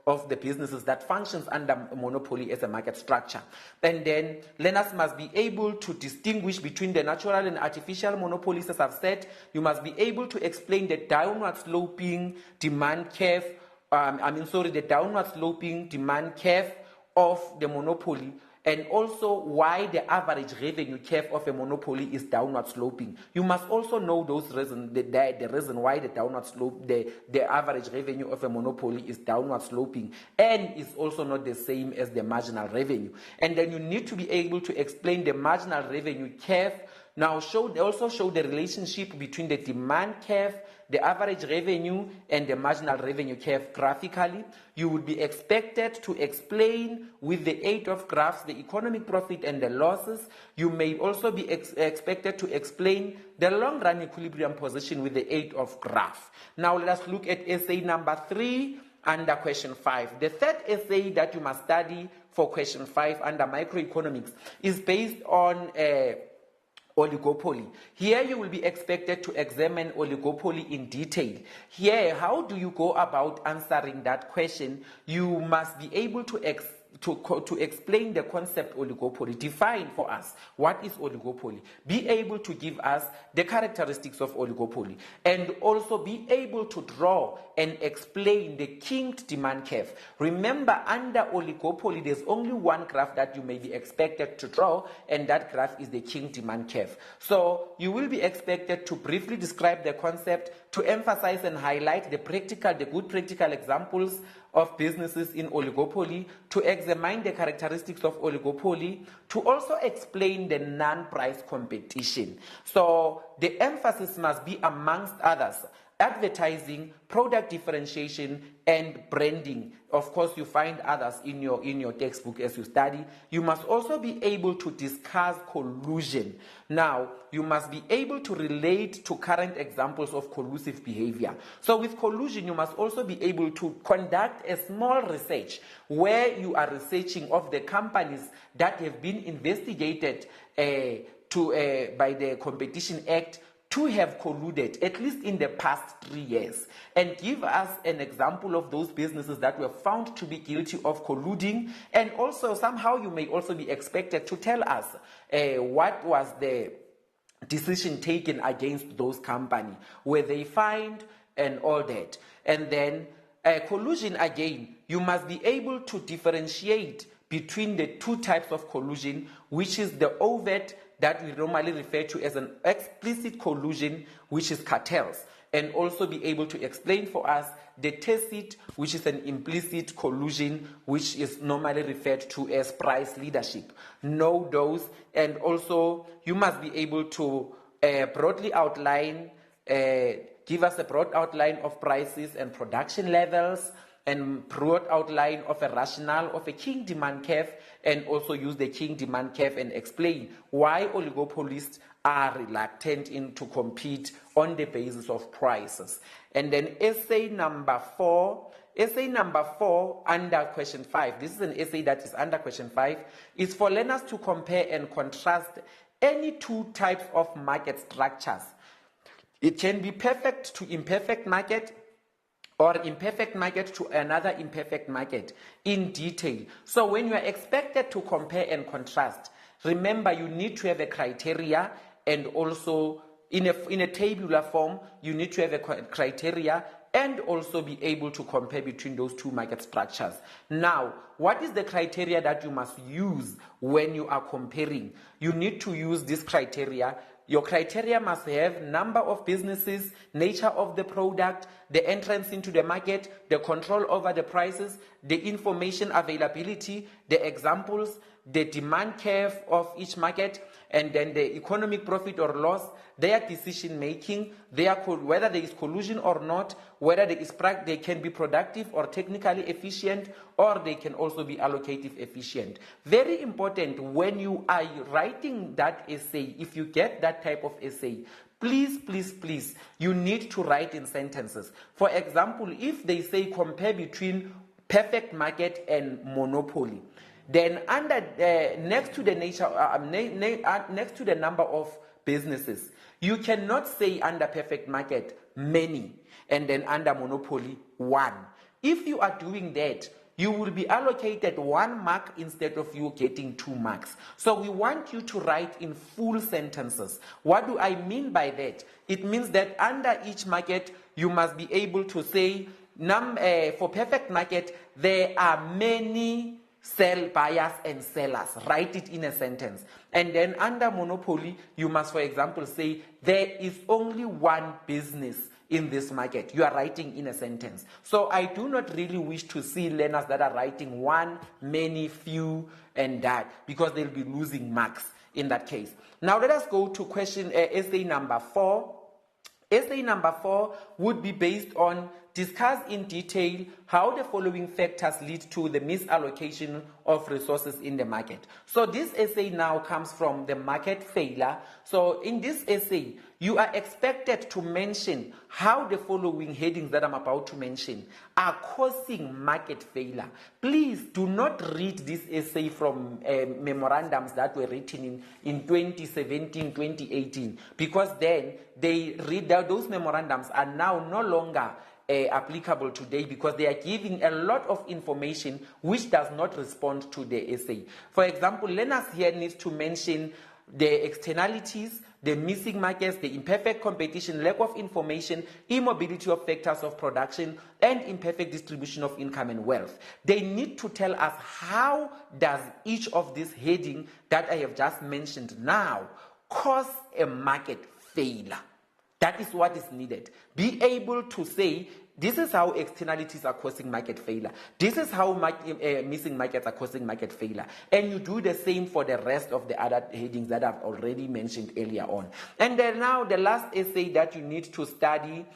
Speaker 1: of the businesses that functions under monopoly as a market structure. And then learners must be able to distinguish between the natural and artificial monopolies. As I've said, you must be able to explain the downward sloping demand curve, the downward sloping demand curve of the monopoly, and also why the average revenue curve of a monopoly is downward sloping. You must also know those reasons, the reason why the downward slope, the average revenue of a monopoly is downward sloping and is also not the same as the marginal revenue. And then you need to be able to explain the marginal revenue curve. Now also show the relationship between the demand curve, the average revenue, and the marginal revenue curve graphically. You would be expected to explain with the aid of graphs the economic profit and the losses. You may also be expected to explain the long-run equilibrium position with the aid of graph. Now let us look at essay number 3 under question 5. The third essay that you must study for question 5 under microeconomics is based on oligopoly. Here you will be expected to examine oligopoly in detail. Here, how do you go about answering that question? You must be able to explain the concept oligopoly. Define for us what is oligopoly. Be able to give us the characteristics of oligopoly, and also be able to draw and explain the kinked demand curve. Remember, under oligopoly, there's only one graph that you may be expected to draw, and that graph is the kinked demand curve. So you will be expected to briefly describe the concept, to emphasize and highlight the good practical examples of businesses in oligopoly, to examine the characteristics of oligopoly, to also explain the non-price competition. So the emphasis must be, amongst others, advertising, product differentiation, and branding. Of course, you find others in your textbook as you study. You must also be able to discuss collusion. Now, you must be able to relate to current examples of collusive behavior. So with collusion, you must also be able to conduct a small research where you are researching of the companies that have been investigated by the Competition Act to have colluded, at least in the past 3 years, and give us an example of those businesses that were found to be guilty of colluding. And also, somehow you may also be expected to tell us what was the decision taken against those companies, were they fined and all that. And then collusion, again, you must be able to differentiate between the two types of collusion, which is the overt, that we normally refer to as an explicit collusion, which is cartels, and also be able to explain for us the tacit, which is an implicit collusion, which is normally referred to as price leadership. Know those, and also you must be able to broadly outline, give us a broad outline of prices and production levels, and broad outline of a rationale of a king demand curve, and also use the king demand curve and explain why oligopolists are reluctant to compete on the basis of prices. And then essay number 4 under question 5, this is an essay that is under question 5, is for learners to compare and contrast any two types of market structures. It can be perfect to imperfect market, or imperfect market to another imperfect market in detail. So when you are expected to compare and contrast, remember you need to have a criteria and also in a tabular form, you need to have a criteria and also be able to compare between those two market structures. Now, what is the criteria that you must use when you are comparing? You need to use this criteria. Your criteria must have number of businesses, nature of the product, the entrance into the market, the control over the prices, the information availability, the examples, the demand curve of each market, and then the economic profit or loss, their decision making, whether there is collusion or not, whether they can be productive or technically efficient, or they can also be allocative efficient. Very important when you are writing that essay, if you get that type of essay, please, you need to write in sentences. For example, if they say compare between perfect market and monopoly, then next to the next to the number of businesses, you cannot say under perfect market many, and then under monopoly one. If you are doing that, you will be allocated 1 mark instead of you getting 2 marks. So we want you to write in full sentences. What do I mean by that? It means that under each market, you must be able to say, for perfect market, there are many buyers and sellers. Write it in a sentence. And then under monopoly, you must, for example, say there is only one business in this market. You are writing in a sentence. So I do not really wish to see learners that are writing one, many, few, and that, because they'll be losing marks in that case. Now let us go to essay number 4. Essay number 4 would be based on discuss in detail how the following factors lead to the misallocation of resources in the market. So this essay now comes from the market failure. So in this essay, you are expected to mention how the following headings that I'm about to mention are causing market failure. Please do not read this essay from memorandums that were written in 2017, 2018, because then they read out those memorandums are now no longer applicable today, because they are giving a lot of information which does not respond to the essay. For example, learners here need to mention the externalities, the missing markets, the imperfect competition, lack of information, immobility of factors of production, and imperfect distribution of income and wealth. They need to tell us how does each of these headings that I have just mentioned now cause a market failure. That is what is needed. Be able to say, this is how externalities are causing market failure. This is how missing markets are causing market failure. And you do the same for the rest of the other headings that I've already mentioned earlier on. And then now the last essay that you need to study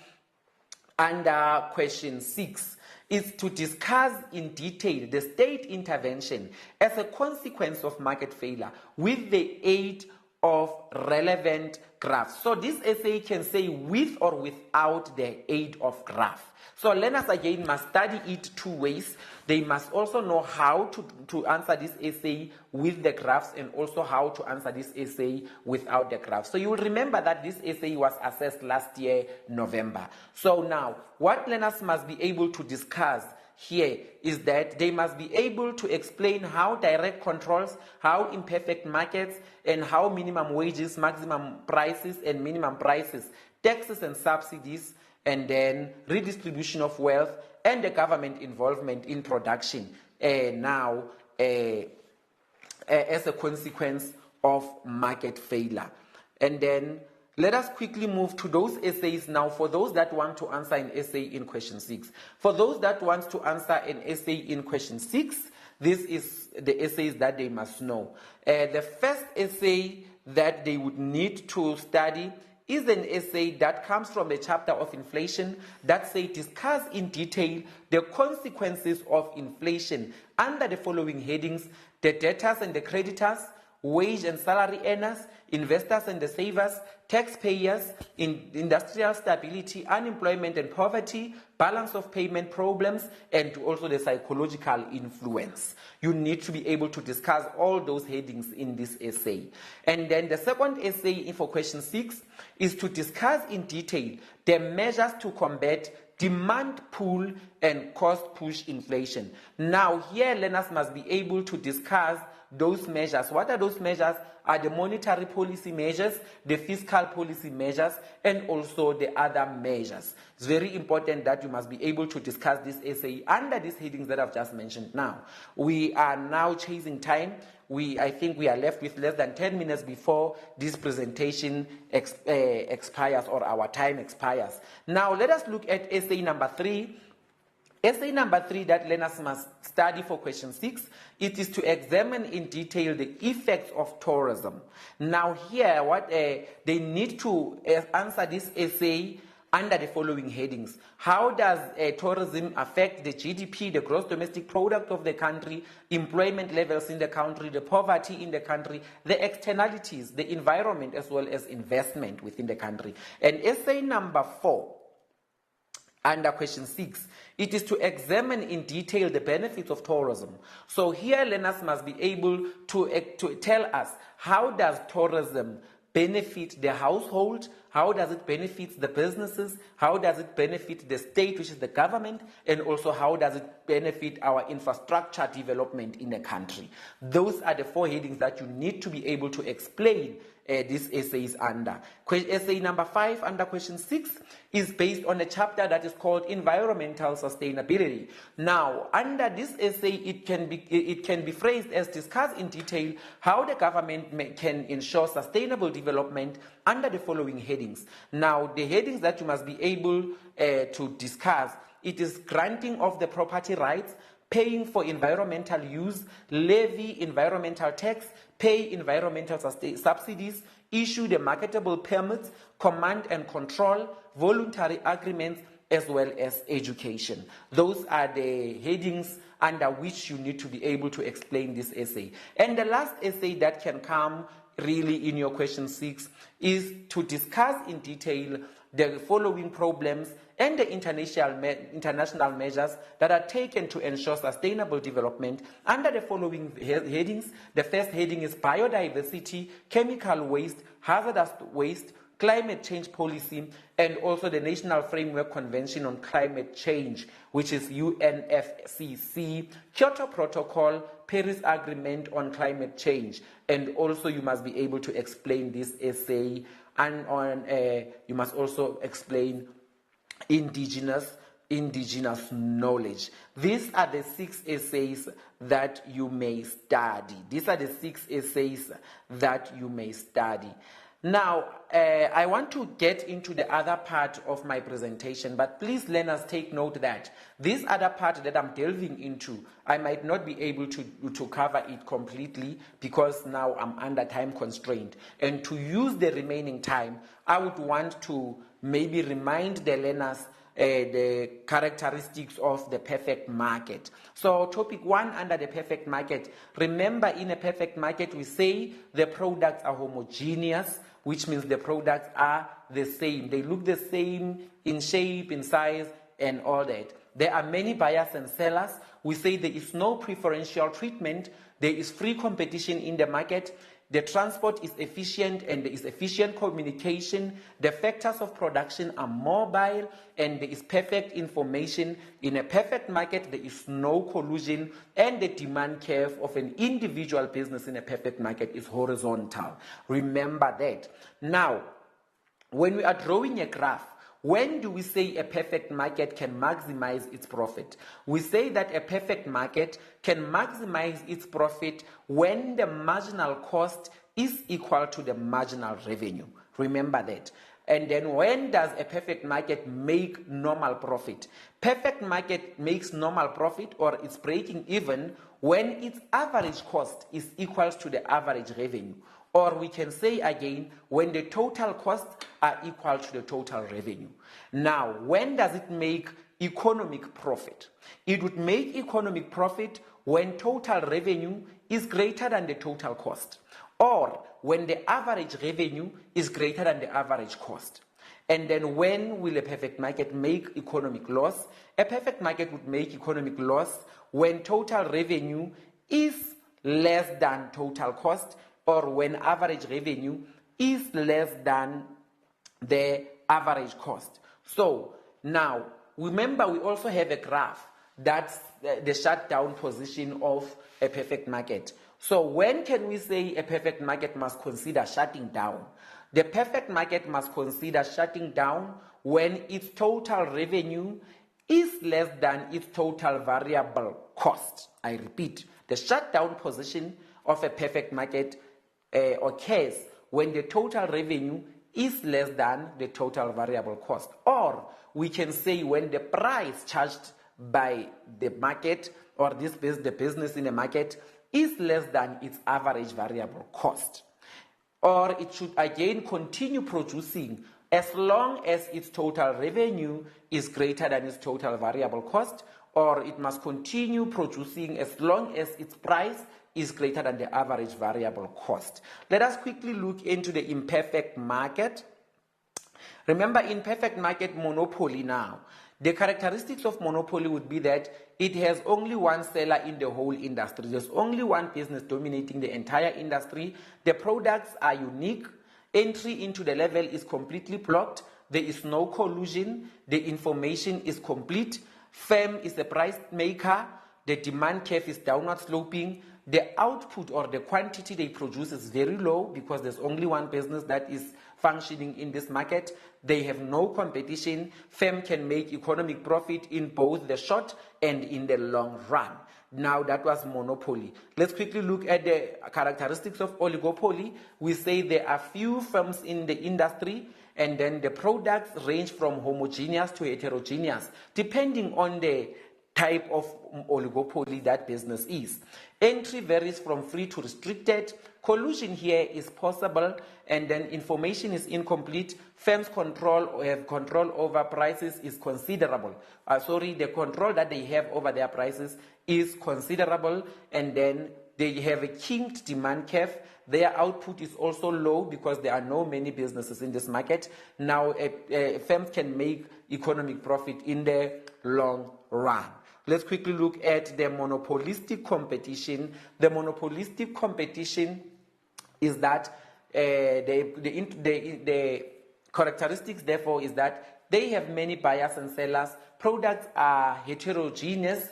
Speaker 1: under question 6 is to discuss in detail the state intervention as a consequence of market failure with the aid of relevant graphs. So this essay can say with or without the aid of graph. So learners again must study it 2 ways. They must also know how to answer this essay with the graphs, and also how to answer this essay without the graphs. So you will remember that this essay was assessed last year, November. So now, what learners must be able to discuss here is that they must be able to explain how direct controls, how imperfect markets, and how minimum wages, maximum prices, and minimum prices, taxes and subsidies, and then redistribution of wealth, and the government involvement in production now as a consequence of market failure. And then let us quickly move to those essays now for those that want to answer an essay in question 6. For those that want to answer an essay in question 6, this is the essays that they must know. The first essay that they would need to study is an essay that comes from the chapter of inflation that says discuss in detail the consequences of inflation under the following headings: the debtors and the creditors, wage and salary earners, investors and the savers, taxpayers, industrial stability, unemployment and poverty, balance of payment problems, and also the psychological influence. You need to be able to discuss all those headings in this essay. And then the second essay for question 6 is to discuss in detail the measures to combat demand pull and cost push inflation. Now here learners must be able to discuss those measures. What are those measures? Are the monetary policy measures, the fiscal policy measures, and also the other measures. It's very important that you must be able to discuss this essay under these headings that I've just mentioned now. We are now chasing time. I think we are left with less than 10 minutes before this presentation expires, or our time expires. Now let us look at essay number 3. Essay number 3 that learners must study for question 6, it is to examine in detail the effects of tourism. Now here, what they need to answer this essay under the following headings. How does tourism affect the GDP, the gross domestic product of the country, employment levels in the country, the poverty in the country, the externalities, the environment, as well as investment within the country? And essay number 4, under question 6, it is to examine in detail the benefits of tourism. So here learners must be able to tell us, how does tourism benefit the household? How does it benefit the businesses? How does it benefit the state, which is the government? And also, how does it benefit our infrastructure development in the country? Those are the 4 headings that you need to be able to explain this essay is under. Essay number 5 under question 6 is based on a chapter that is called Environmental Sustainability. Now, under this essay, it can be phrased as discuss in detail how the government can ensure sustainable development under the following headings. Now, the headings that you must be able to discuss, it is granting of the property rights, paying for environmental use, levy environmental tax, pay environmental subsidies, issue the marketable permits, command and control, voluntary agreements, as well as education. Those are the headings under which you need to be able to explain this essay. And the last essay that can come really in your question 6 is to discuss in detail the following problems and the international measures that are taken to ensure sustainable development under the following headings. The first heading is biodiversity, chemical waste, hazardous waste, climate change policy, and also the National Framework Convention on Climate Change, which is UNFCCC, Kyoto Protocol, Paris Agreement on Climate Change. And also you must be able to explain this essay, and you must also explain indigenous knowledge. These are the 6 essays that you may study. Now, I want to get into the other part of my presentation, but please learners take note that this other part that I'm delving into, I might not be able to cover it completely because now I'm under time constraint. And to use the remaining time, I would want to maybe remind the learners the characteristics of the perfect market. So topic 1 under the perfect market. Remember, in a perfect market, we say the products are homogeneous, which means the products are the same. They look the same in shape, in size, and all that. There are many buyers and sellers. We say there is no preferential treatment. There is free competition in the market. The transport is efficient and there is efficient communication. The factors of production are mobile and there is perfect information. In a perfect market, there is no collusion, and the demand curve of an individual business in a perfect market is horizontal. Remember that. Now, when we are drawing a graph, when do we say a perfect market can maximize its profit? We say that a perfect market can maximize its profit when the marginal cost is equal to the marginal revenue. Remember that. And then when does a perfect market make normal profit? Perfect market makes normal profit, or it's breaking even, when its average cost is equal to the average revenue. Or we can say again, when the total costs are equal to the total revenue. Now, when does it make economic profit? It would make economic profit when total revenue is greater than the total cost, or when the average revenue is greater than the average cost. And then when will a perfect market make economic loss? A perfect market would make economic loss when total revenue is less than total cost, or when average revenue is less than the average cost. So now, remember, we also have a graph. That's the shutdown position of a perfect market. So when can we say a perfect market must consider shutting down? The perfect market must consider shutting down when its total revenue is less than its total variable cost. I repeat, the shutdown position of a perfect market occurs when the total revenue is less than the total variable cost. Or we can say when the price charged by the market or the business in the market is less than its average variable cost. Or it should again continue producing as long as its total revenue is greater than its total variable cost, or it must continue producing as long as its price is greater than the average variable cost. Let us quickly look into the imperfect market. Remember, in perfect market monopoly now, the characteristics of monopoly would be that it has only one seller in the whole industry. There's only one business dominating the entire industry. The products are unique. Entry into the level is completely blocked. There is no collusion. The information is complete. Firm is the price maker. The demand curve is downward sloping. The output or the quantity they produce is very low because there's only one business that is functioning in this market. They have no competition. Firm can make economic profit in both the short and in the long run. Now that was monopoly. Let's quickly look at the characteristics of oligopoly. We say there are few firms in the industry, and then the products range from homogeneous to heterogeneous, depending on the type of oligopoly that business is. Entry varies from free to restricted. Collusion here is possible, and then information is incomplete. Firms have control over prices is considerable. The control that they have over their prices is considerable, and then they have a kinked demand curve. Their output is also low because there are not many businesses in this market. Now, firms can make economic profit in the long run. Let's quickly look at the monopolistic competition. The monopolistic competition is that the characteristics, therefore, is that they have many buyers and sellers. Products are heterogeneous.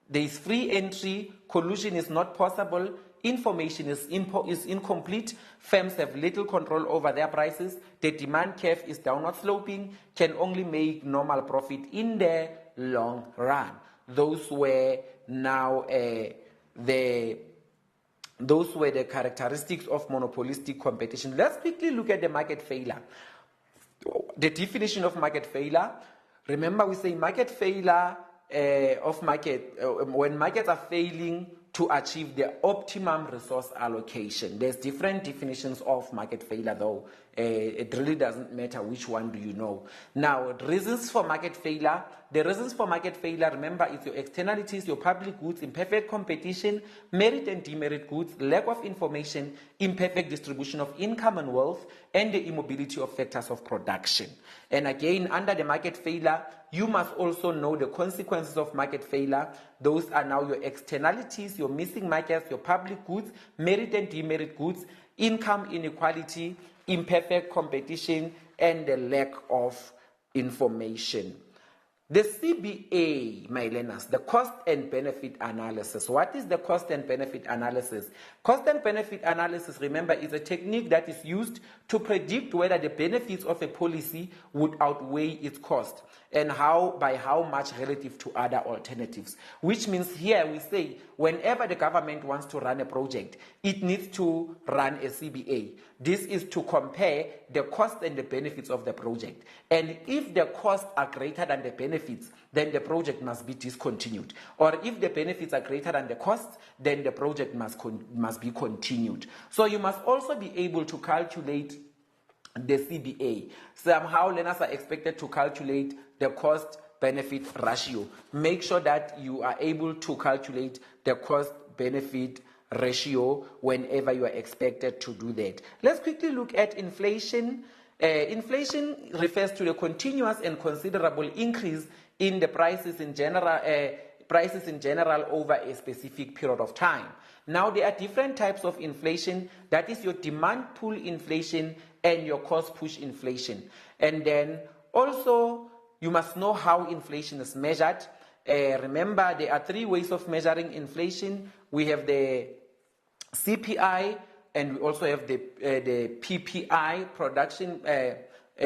Speaker 1: There is free entry. Collusion is not possible. Information is incomplete. Firms have little control over their prices. The demand curve is downward sloping. Can only make normal profit in the long run. Those were the characteristics of monopolistic competition. Let's quickly look at the market failure. The definition of market failure. Remember, we say market failure when markets are failing to achieve the optimum resource allocation. There's different definitions of market failure, though. It really doesn't matter which one do you know. Now, reasons for market failure. The reasons for market failure, remember, is your externalities, your public goods, imperfect competition, merit and demerit goods, lack of information, imperfect distribution of income and wealth, and the immobility of factors of production. And again, under the market failure, you must also know the consequences of market failure. Those are now your externalities, your missing markets, your public goods, merit and demerit goods, income inequality, imperfect competition, and the lack of information. The CBA, my learners, the cost and benefit analysis. What is the cost and benefit analysis? Cost and benefit analysis, remember, is a technique that is used to predict whether the benefits of a policy would outweigh its cost and by how much relative to other alternatives. Which means here we say whenever the government wants to run a project, it needs to run a CBA. This is to compare the cost and the benefits of the project. And if the costs are greater than the benefits, then the project must be discontinued. Or if the benefits are greater than the costs, then the project must be continued. So you must also be able to calculate the CBA. Somehow learners are expected to calculate the cost-benefit ratio. Make sure that you are able to calculate the cost-benefit ratio whenever you are expected to do that. Let's quickly look at inflation. Inflation refers to the continuous and considerable increase in the prices in general over a specific period of time. Now, there are different types of inflation. That is your demand pull inflation and your cost push inflation. And then also, you must know how inflation is measured. remember, there are three ways of measuring inflation. We have the CPI, and we also have the PPI,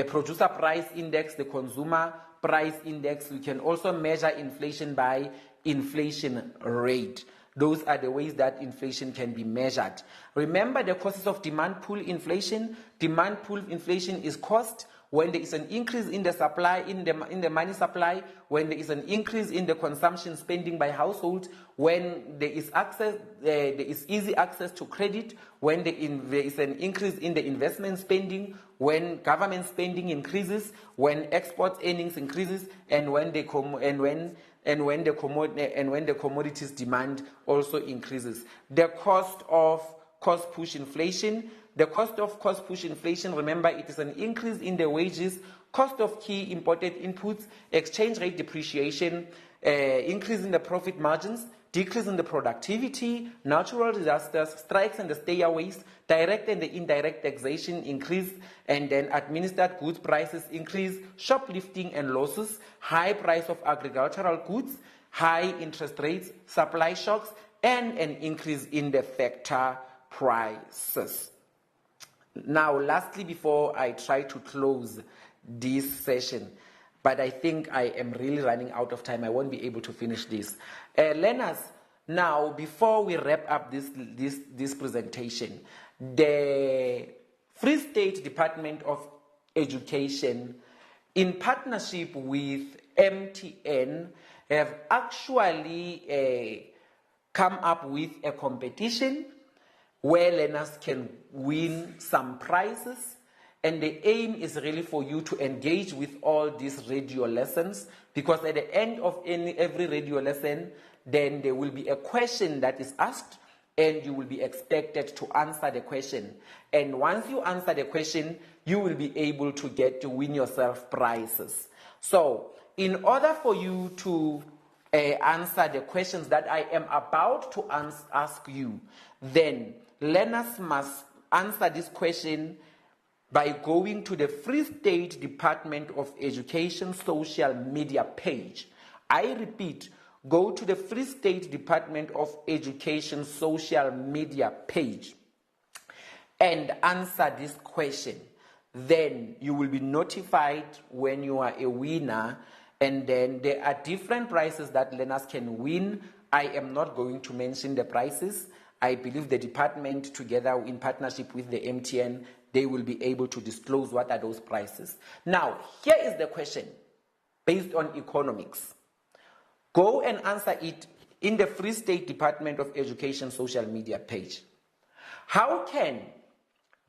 Speaker 1: producer price index, the consumer price index. We can also measure inflation by inflation rate. Those are the ways that inflation can be measured. Remember the causes of demand pull inflation. Demand pull inflation is caused when there is an increase in the supply, in the money supply, when there is an increase in the consumption spending by households, when there is access, there is easy access to credit, when there is an increase in the investment spending, when government spending increases, when export earnings increases, and when the commodities demand also increases. The cost of cost push inflation. The cost of cost push inflation, remember, it is an increase in the wages, cost of key imported inputs, exchange rate depreciation, increase in the profit margins, decrease in the productivity, natural disasters, strikes and the stayaways, direct and the indirect taxation increase, and then administered goods prices increase, shoplifting and losses, high price of agricultural goods, high interest rates, supply shocks, and an increase in the factor prices. Now, lastly, before I try to close this session, but I think I am really running out of time. I won't be able to finish this. Learners, now, before we wrap up this presentation, the Free State Department of Education, in partnership with MTN, have actually come up with a competition where learners can win some prizes, and the aim is really for you to engage with all these radio lessons, because at the end of every radio lesson, then there will be a question that is asked, and you will be expected to answer the question. And once you answer the question, you will be able to win yourself prizes. So, in order for you to answer the questions that I am about to ask you, then learners must answer this question by going to the Free State Department of Education social media page. I repeat, go to the Free State Department of Education social media page and answer this question. Then you will be notified when you are a winner, and then there are different prizes that learners can win. I am not going to mention the prizes. I believe the department, together in partnership with the MTN, they will be able to disclose what are those prices. Now, here is the question based on economics. Go and answer it in the Free State Department of Education social media page. How can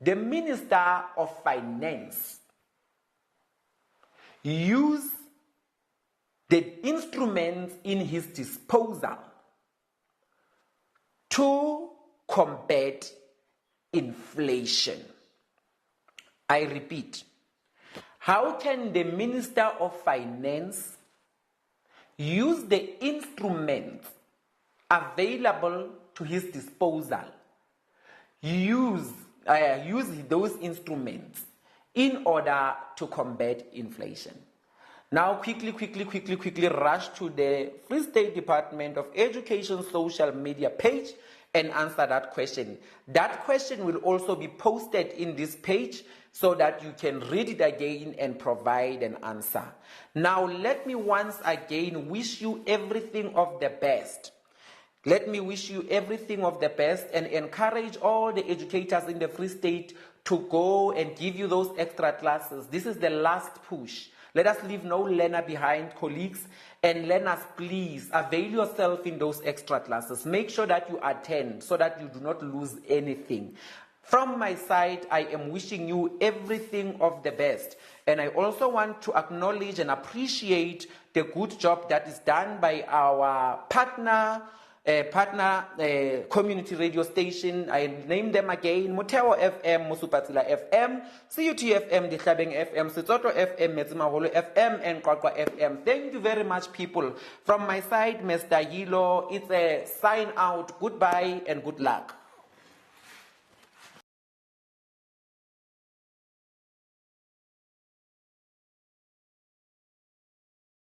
Speaker 1: the Minister of Finance use the instruments in his disposal to combat inflation? I repeat, how can the Minister of Finance use the instruments available to his disposal, use those instruments in order to combat inflation? Now, quickly rush to the Free State Department of Education social media page and answer that question. That question will also be posted in this page so that you can read it again and provide an answer. Now, let me once again wish you everything of the best. Let me wish you everything of the best and encourage all the educators in the Free State to go and give you those extra classes. This is the last push. Let us leave no learner behind, colleagues, and learners, please avail yourself in those extra classes. Make sure that you attend so that you do not lose anything. From my side, I am wishing you everything of the best. And I also want to acknowledge and appreciate the good job that is done by our partner community radio station. I name them again: Motheo FM, Musupatsila FM, CUT FM, Dihlabeng FM, Setsoto FM, Metsimaholo FM, and Qwaqwa FM. Thank you very much, people. From my side, Mr. Yilo, it's a sign out. Goodbye and good luck.